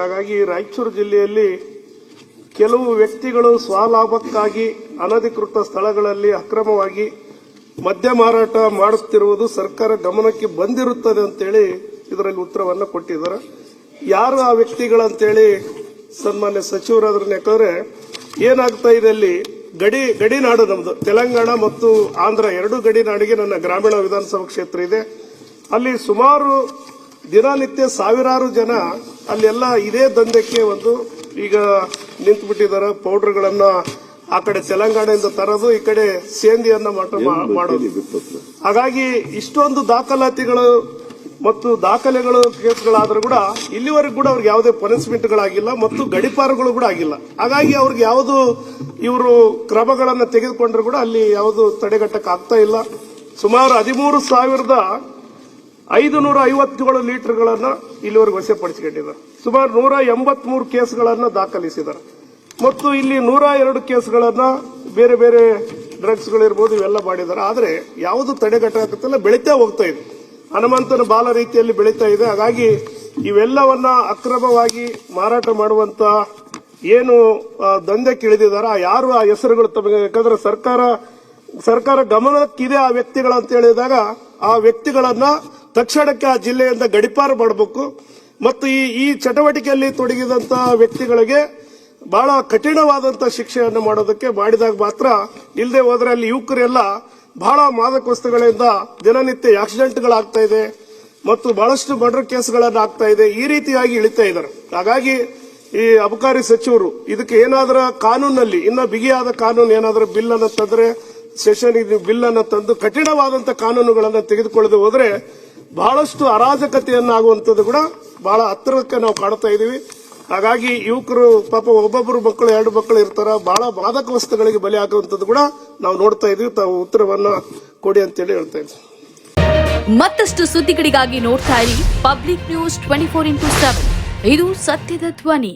ಹಾಗಾಗಿ ರಾಯಚೂರು ಜಿಲ್ಲೆಯಲ್ಲಿ ಕೆಲವು ವ್ಯಕ್ತಿಗಳು ಸ್ವಲಾಭಕ್ಕಾಗಿ ಅನಧಿಕೃತ ಸ್ಥಳಗಳಲ್ಲಿ ಅಕ್ರಮವಾಗಿ ಮದ್ಯ ಮಾರಾಟ ಮಾಡುತ್ತಿರುವುದು ಸರ್ಕಾರ ಗಮನಕ್ಕೆ ಬಂದಿರುತ್ತದೆ ಅಂತೇಳಿ ಇದರಲ್ಲಿ ಉತ್ತರವನ್ನು ಕೊಟ್ಟಿದ್ದಾರೆ. ಯಾರು ಆ ವ್ಯಕ್ತಿಗಳಂತೇಳಿ ಸನ್ಮಾನ್ಯ ಸಚಿವರು ಅದನ್ನ ಯಾಕಂದ್ರೆ ಏನಾಗ್ತಾ ಇದೆ ಅಲ್ಲಿ ಗಡಿನಾಡು ನಮ್ದು ತೆಲಂಗಾಣ ಮತ್ತು ಆಂಧ್ರ ಎರಡು ಗಡಿನಾಡಿಗೆ ನನ್ನ ಗ್ರಾಮೀಣ ವಿಧಾನಸಭಾ ಕ್ಷೇತ್ರ ಇದೆ. ಅಲ್ಲಿ ಸುಮಾರು ದಿನನಿತ್ಯ ಸಾವಿರಾರು ಜನ ಅಲ್ಲೆಲ್ಲ ಇದೇ ದಂಧೆಗೆ ಈಗ ನಿಂತುಬಿಟ್ಟಿದ್ದಾರೆ. ಪೌಡರ್ಗಳನ್ನ ಆ ಕಡೆ ತೆಲಂಗಾಣದಿಂದ ತರೋದು, ಈ ಕಡೆ ಸೇಂದಿಯನ್ನ ಮಾಡೋದು. ಹಾಗಾಗಿ ಇಷ್ಟೊಂದು ದಾಖಲಾತಿಗಳು ಮತ್ತು ದಾಖಲೆಗಳು ಕೇಸ್ಗಳಾದ್ರೂ ಕೂಡ ಇಲ್ಲಿವರೆಗೂ ಕೂಡ ಅವ್ರಿಗೆ ಯಾವುದೇ ಪನಿಷ್ಮೆಂಟ್ಗಳಾಗಿಲ್ಲ ಮತ್ತು ಗಡಿಪಾರುಗಳು ಕೂಡ ಆಗಿಲ್ಲ. ಹಾಗಾಗಿ ಅವ್ರಿಗೆ ಯಾವುದು ಇವರು ಕ್ರಮಗಳನ್ನು ತೆಗೆದುಕೊಂಡ್ರು ಕೂಡ ಅಲ್ಲಿ ಯಾವುದು ತಡೆಗಟ್ಟಕ್ಕೆ ಆಗ್ತಾ ಇಲ್ಲ. ಸುಮಾರು 13,557 ಲೀಟರ್ಗಳನ್ನ ಇಲ್ಲಿವರೆಗೂ ವಶಪಡಿಸಿಕೊಂಡಿದ್ದಾರೆ. ಸುಮಾರು 183 ಕೇಸ್ಗಳನ್ನ ದಾಖಲಿಸಿದ್ದಾರೆ ಮತ್ತು ಇಲ್ಲಿ 102 ಕೇಸ್ಗಳನ್ನ ಬೇರೆ ಬೇರೆ ಡ್ರಗ್ಸ್ಗಳಿರ್ಬೋದು ಇವೆಲ್ಲ ಮಾಡಿದ್ದಾರೆ. ಆದರೆ ಯಾವುದು ತಡೆಗಟ್ಟಕ್ಕಿಲ್ಲ, ಬೆಳೀತಾ ಹೋಗ್ತಾ ಇದೆ, ಹನುಮಂತನ ಬಾಲ ರೀತಿಯಲ್ಲಿ ಬೆಳೀತಾ ಇದೆ. ಹಾಗಾಗಿ ಇವೆಲ್ಲವನ್ನ ಅಕ್ರಮವಾಗಿ ಮಾರಾಟ ಮಾಡುವಂತ ಏನು ದಂಧೆಗೆ ಇಳಿದಿದ್ದಾರೆ ಯಾರು ಆ ಹೆಸರುಗಳು ತಮಗೆ, ಯಾಕಂದ್ರೆ ಸರ್ಕಾರ ಗಮನಕ್ಕಿದೆ ಆ ವ್ಯಕ್ತಿಗಳು ಅಂತ ಹೇಳಿದಾಗ ಆ ವ್ಯಕ್ತಿಗಳನ್ನ ತಕ್ಷಣಕ್ಕೆ ಆ ಜಿಲ್ಲೆಯಿಂದ ಗಡಿಪಾರು ಮಾಡಬೇಕು ಮತ್ತು ಈ ಚಟುವಟಿಕೆಯಲ್ಲಿ ತೊಡಗಿದಂತ ವ್ಯಕ್ತಿಗಳಿಗೆ ಬಹಳ ಕಠಿಣವಾದಂತಹ ಶಿಕ್ಷೆಯನ್ನು ಮಾಡೋದಕ್ಕೆ ಮಾಡಿದಾಗ ಮಾತ್ರ. ಇಲ್ಲದೆ ಹೋದ್ರೆ ಅಲ್ಲಿ ಯುವಕರೆಲ್ಲ ಬಹಳ ಮಾದಕ ವಸ್ತುಗಳಿಂದ ದಿನನಿತ್ಯ ಆಕ್ಸಿಡೆಂಟ್ಗಳಾಗ್ತಾ ಇದೆ ಮತ್ತು ಬಹಳಷ್ಟು ಮರ್ಡರ್ ಕೇಸ್ಗಳನ್ನ ಆಗ್ತಾ ಇದೆ. ಈ ರೀತಿಯಾಗಿ ಇಳಿತಾ ಇದ್ದಾರೆ. ಹಾಗಾಗಿ ಈ ಅಬಕಾರಿ ಸಚಿವರು ಇದಕ್ಕೆ ಏನಾದರೂ ಕಾನೂನಲ್ಲಿ ಇನ್ನ ಬಿಗಿಯಾದ ಕಾನೂನು ಏನಾದರೂ ಬಿಲ್ ಅನ್ನು ತಂದ್ರೆ, ಸೆಷನ್ ಬಿಲ್ ಅನ್ನು ತಂದು ಕಠಿಣವಾದಂತಹ ಕಾನೂನುಗಳನ್ನು ತೆಗೆದುಕೊಳ್ಳದೆ ಹೋದ್ರೆ ಬಹಳಷ್ಟು ಅರಾಜಕತೆಯನ್ನಾಗುವಂಥದ್ದು ಕೂಡ ಬಹಳ ಹತ್ತಿರಕ್ಕೆ ನಾವು ಕಾಣ್ತಾ ಇದೀವಿ. ಹಾಗಾಗಿ ಯುವಕರು ಪಾಪ ಒಬ್ಬೊಬ್ಬರು ಮಕ್ಕಳು 2 ಮಕ್ಕಳು ಇರ್ತಾರ, ಬಹಳ ಮಾದಕ ವಸ್ತುಗಳಿಗೆ ಬಲಿ ಆಗುವಂಥದ್ದು ಕೂಡ ನಾವು ನೋಡ್ತಾ ಇದೀವಿ. ತಾವು ಉತ್ತರವನ್ನ ಕೊಡಿ ಅಂತೇಳಿ ಹೇಳ್ತಾ ಇದ್ದೀವಿ. ಮತ್ತಷ್ಟು ಸುದ್ದಿಗಳಿಗಾಗಿ ನೋಡ್ತಾ ಇರಿ ಪಬ್ಲಿಕ್ ನ್ಯೂಸ್ 24x7. ಇದು ಸತ್ಯದ ಧ್ವನಿ.